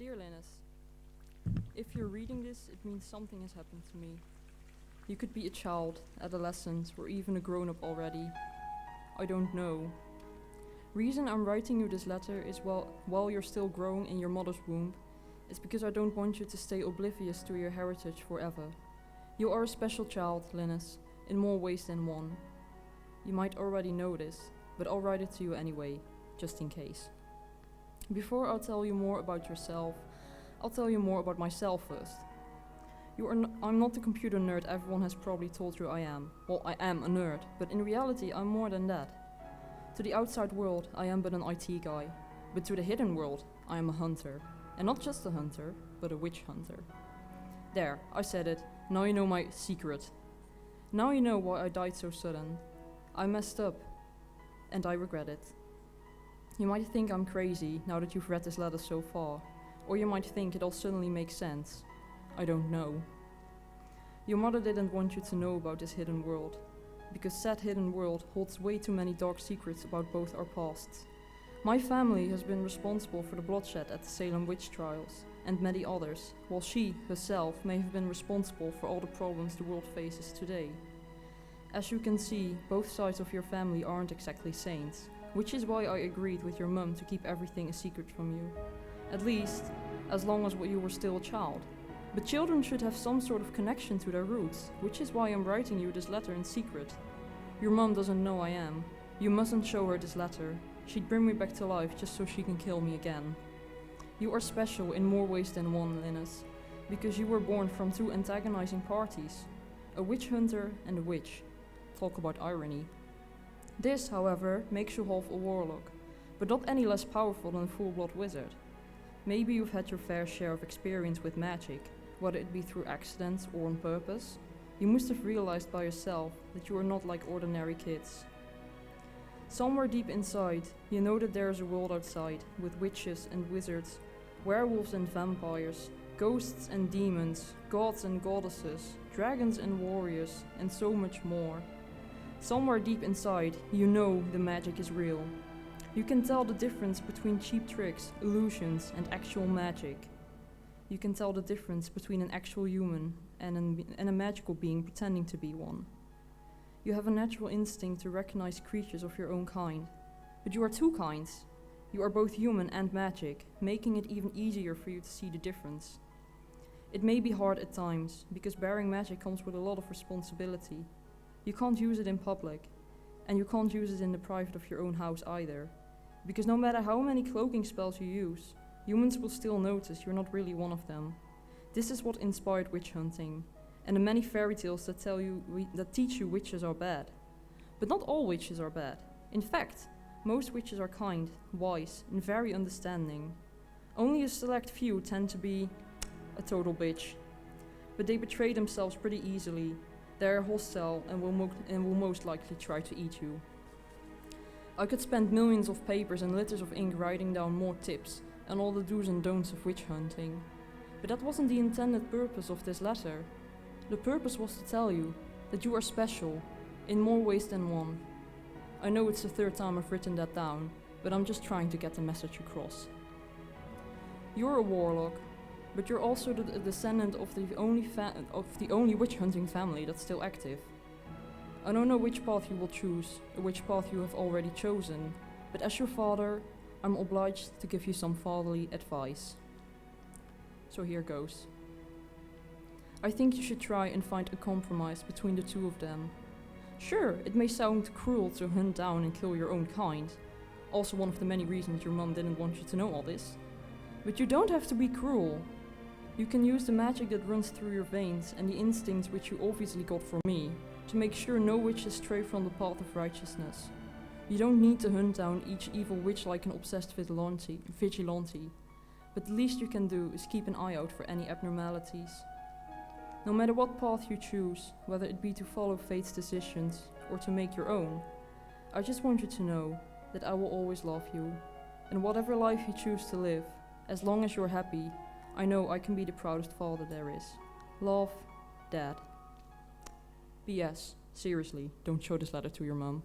Dear Linus, if you're reading this, it means something has happened to me. You could be a child, adolescent, or even a grown-up already. I don't know. Reason I'm writing you this letter is while you're still growing in your mother's womb, is because I don't want you to stay oblivious to your heritage forever. You are a special child, Linus, in more ways than one. You might already know this, but I'll write it to you anyway, just in case. Before I'll tell you more about yourself, I'll tell you more about myself first. I'm not the computer nerd everyone has probably told you I am. Well, I am a nerd, but in reality I'm more than that. To the outside world, I am but an IT guy, but to the hidden world, I am a hunter. And not just a hunter, but a witch hunter. There, I said it, now you know my secret. Now you know why I died so sudden. I messed up, and I regret it. You might think I'm crazy now that you've read this letter so far, or you might think it all suddenly makes sense. I don't know. Your mother didn't want you to know about this hidden world, because said hidden world holds way too many dark secrets about both our pasts. My family has been responsible for the bloodshed at the Salem witch trials, and many others, while she, herself, may have been responsible for all the problems the world faces today. As you can see, both sides of your family aren't exactly saints, which is why I agreed with your mum to keep everything a secret from you. At least, as long as you were still a child. But children should have some sort of connection to their roots, which is why I'm writing you this letter in secret. Your mum doesn't know I am. You mustn't show her this letter. She'd bring me back to life just so she can kill me again. You are special in more ways than one, Linus, because you were born from two antagonizing parties, a witch hunter and a witch. Talk about irony. This, however, makes you half a warlock, but not any less powerful than a full-blood wizard. Maybe you've had your fair share of experience with magic, whether it be through accidents or on purpose. You must have realized by yourself that you are not like ordinary kids. Somewhere deep inside, you know that there is a world outside, with witches and wizards, werewolves and vampires, ghosts and demons, gods and goddesses, dragons and warriors, and so much more. Somewhere deep inside, you know the magic is real. You can tell the difference between cheap tricks, illusions, and actual magic. You can tell the difference between an actual human and a magical being pretending to be one. You have a natural instinct to recognize creatures of your own kind. But you are two kinds. You are both human and magic, making it even easier for you to see the difference. It may be hard at times, because bearing magic comes with a lot of responsibility. You can't use it in public, and you can't use it in the private of your own house either. Because no matter how many cloaking spells you use, humans will still notice you're not really one of them. This is what inspired witch hunting, and the many fairy tales that teach you witches are bad. But not all witches are bad. In fact, most witches are kind, wise, and very understanding. Only a select few tend to be a total bitch. But they betray themselves pretty easily. They are hostile and will most likely try to eat you. I could spend millions of papers and liters of ink writing down more tips and all the do's and don'ts of witch hunting. But that wasn't the intended purpose of this letter. The purpose was to tell you that you are special, in more ways than one. I know it's the third time I've written that down, but I'm just trying to get the message across. You're a warlock, but you're also the descendant of the only witch hunting family that's still active. I don't know which path you will choose, or which path you have already chosen, but as your father, I'm obliged to give you some fatherly advice. So here goes. I think you should try and find a compromise between the two of them. Sure, it may sound cruel to hunt down and kill your own kind, also one of the many reasons your mum didn't want you to know all this. But you don't have to be cruel. You can use the magic that runs through your veins and the instincts which you obviously got from me to make sure no witches stray from the path of righteousness. You don't need to hunt down each evil witch like an obsessed vigilante, but the least you can do is keep an eye out for any abnormalities. No matter what path you choose, whether it be to follow fate's decisions or to make your own, I just want you to know that I will always love you, and whatever life you choose to live, as long as you're happy, I know I can be the proudest father there is. Love, Dad. P.S. Seriously, don't show this letter to your mum.